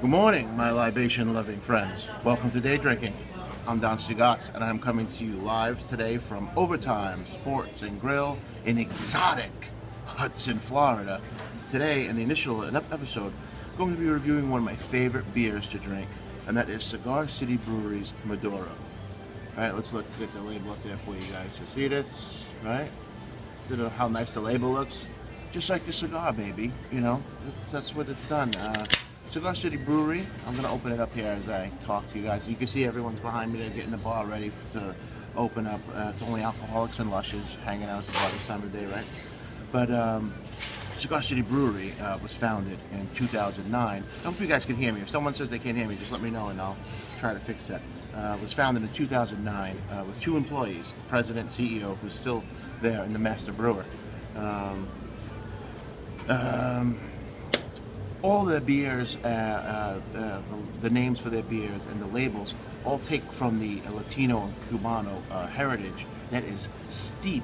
Good morning, my libation-loving friends. Welcome to Day Drinking. I'm Don Stugots, and I'm coming to you live today from Overtime Sports and Grill in exotic Hudson, Florida. Today, in the initial episode, I'm going to be reviewing one of my favorite beers to drink, and that is Cigar City Brewery's Maduro. All right, let's get the label up there for you guys to see this, right? See how nice the label looks? Just like the cigar, baby, you know, that's what it's done. Cigar City Brewery, I'm going to open it up here as I talk to you guys. You can see everyone's behind me. They're getting the bar ready to open up. It's only alcoholics and lushes hanging out at the bar this time of the day, right? But Cigar City Brewery was founded in 2009. I hope you guys can hear me. If someone says they can't hear me, just let me know and I'll try to fix that. Was founded in 2009 with 2 employees, the president, CEO, who's still there, and the master brewer. All their beers, the names for their beers and the labels all take from the Latino and Cubano heritage that is steep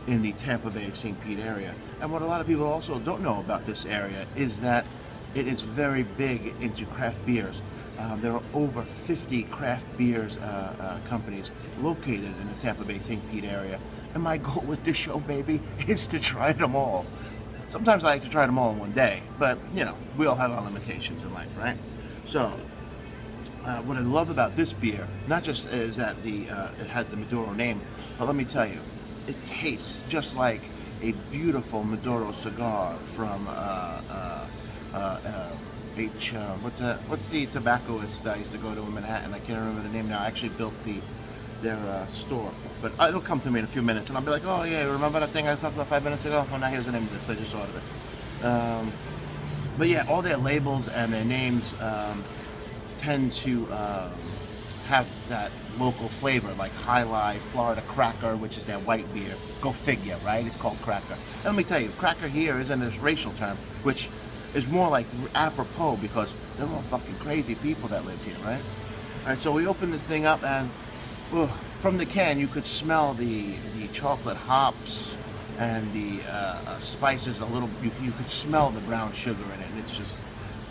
in the Tampa Bay, St. Pete area. And what a lot of people also don't know about this area is that it is very big into craft beers. There are over 50 craft beers companies located in the Tampa Bay, St. Pete area. And my goal with this show, baby, is to try them all. Sometimes I like to try them all in one day, but you know, we all have our limitations in life, right? So, what I love about this beer, not just is that it has the Maduro name, but let me tell you, it tastes just like a beautiful Maduro cigar from what's the tobaccoist I used to go to in Manhattan? I can't remember the name now. I actually built their store, but it'll come to me in a few minutes, and I'll be like, oh yeah, remember that thing I talked about 5 minutes ago? Well, now here's the name of it, so I just ordered it. But yeah, all their labels and their names tend to have that local flavor, like High Life, Florida Cracker, which is their white beer. Go figure, right? It's called Cracker. And let me tell you, Cracker here isn't this racial term, which is more like apropos because they're all fucking crazy people that live here, right? All right, so we open this thing up and from the can, you could smell the chocolate hops and the spices a little. You could smell the brown sugar in it, and it's just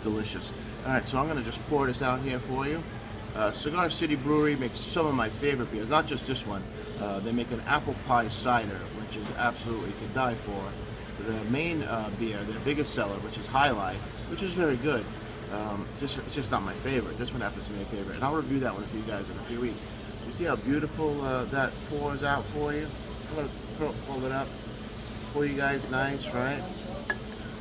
delicious. All right, so I'm going to just pour this out here for you. Cigar City Brewery makes some of my favorite beers, not just this one. They make an apple pie cider, which is absolutely to die for. The main beer, their biggest seller, which is High Life, which is very good. It's just not my favorite. This one happens to be my favorite, and I'll review that one for you guys in a few weeks. You see how beautiful that pours out for you? I'm going to pull it up for you guys, nice, right?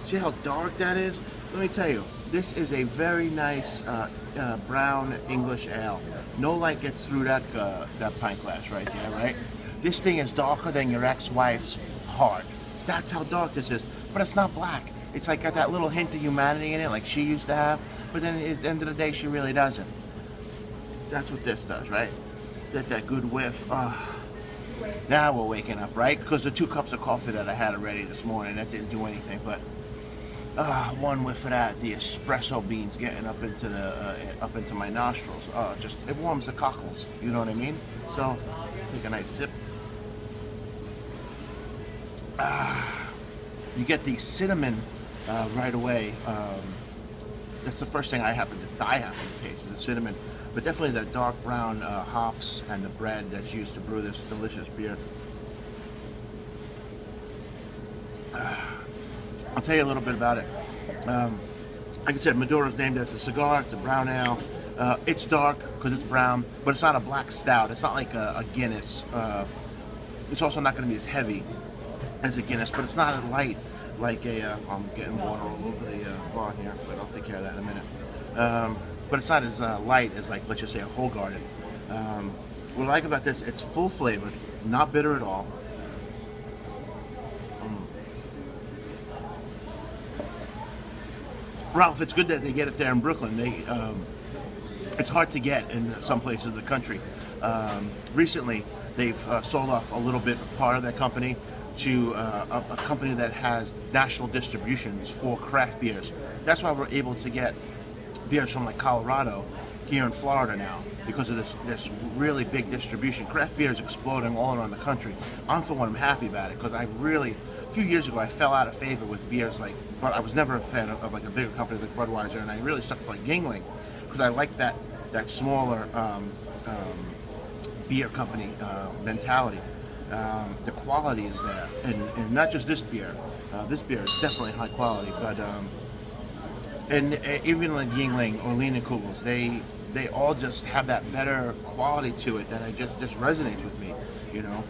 See how dark that is? Let me tell you, this is a very nice brown English ale. No light gets through that pint glass right there, right? This thing is darker than your ex-wife's heart. That's how dark this is, but it's not black. It's like got that little hint of humanity in it, like she used to have, but then at the end of the day, she really doesn't. That's what this does, right? That good whiff. Now we're waking up, right? Because the 2 cups of coffee that I had already this morning, that didn't do anything. But one whiff of that, the espresso beans getting up into my nostrils. Just it warms the cockles. You know what I mean? So take a nice sip. You get the cinnamon right away. That's the first thing I happen to taste is the cinnamon. But definitely the dark brown hops and the bread that's used to brew this delicious beer. I'll tell you a little bit about it. Like I said, Maduro's named as a cigar. It's a brown ale. It's dark because it's brown, but it's not a black stout. It's not like a Guinness. It's also not going to be as heavy as a Guinness, but it's not as light like I'm getting water all over the bar here, but I'll take care of that in a minute. But it's not as light as, like, let's just say a Whole Garden. What I like about this, it's full flavored, not bitter at all. Ralph, it's good that they get it there in Brooklyn. It's hard to get in some places of the country. Recently, they've sold off a little bit of part of their company to a company that has national distributions for craft beers. That's why we're able to get beers from like Colorado here in Florida now because of this really big distribution. Craft beer is exploding all around the country. For one, I'm happy about it because I really few years ago I fell out of favor with beers like, but I was never a fan of like a bigger company like Budweiser, and I really stuck to like Yingling because I like that smaller beer company mentality. The quality is there, and not just this beer. This beer is definitely high quality, but and even like Yingling or Lean and Kugels, they all just have that better quality to it that I just resonates with me, you know.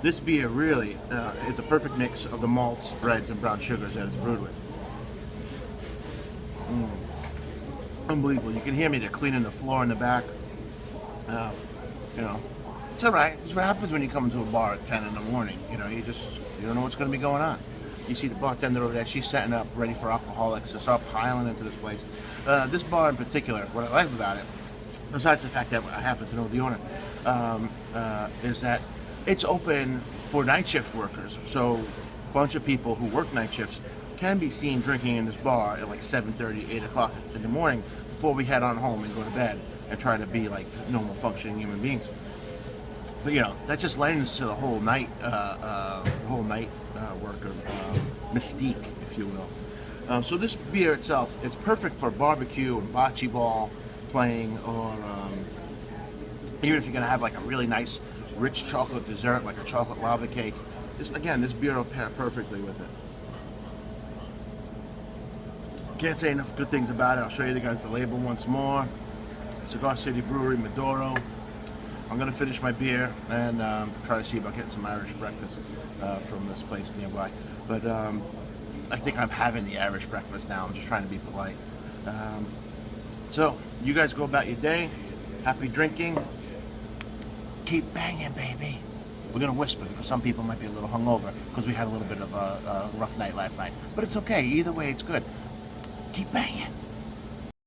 This beer really is a perfect mix of the malts, breads, and brown sugars that it's brewed with. Unbelievable. You can hear me, they're cleaning the floor in the back. You know, it's all right. It's what happens when you come into a bar at 10 in the morning. You know, you don't know what's going to be going on. You see the bartender over there, she's setting up, ready for alcoholics to start piling into this place. This bar in particular, what I like about it, besides the fact that I happen to know the owner, is that it's open for night shift workers. So a bunch of people who work night shifts can be seen drinking in this bar at like 7:30, 8 o'clock in the morning before we head on home and go to bed and try to be like normal functioning human beings. But you know, that just lends to the whole night worker mystique, if you will. So this beer itself is perfect for barbecue and bocce ball playing, or even if you're gonna have like a really nice rich chocolate dessert like a chocolate lava cake. This beer will pair perfectly with it. Can't say enough good things about it. I'll show you guys the label once more. Cigar City Brewery, Maduro. I'm gonna finish my beer and try to see about getting some Irish breakfast from this place nearby. But I think I'm having the Irish breakfast now. I'm just trying to be polite. So you guys go about your day. Happy drinking. Keep banging, baby. We're gonna whisper because some people might be a little hungover because we had a little bit of a rough night last night. But it's okay. Either way, it's good. Keep banging.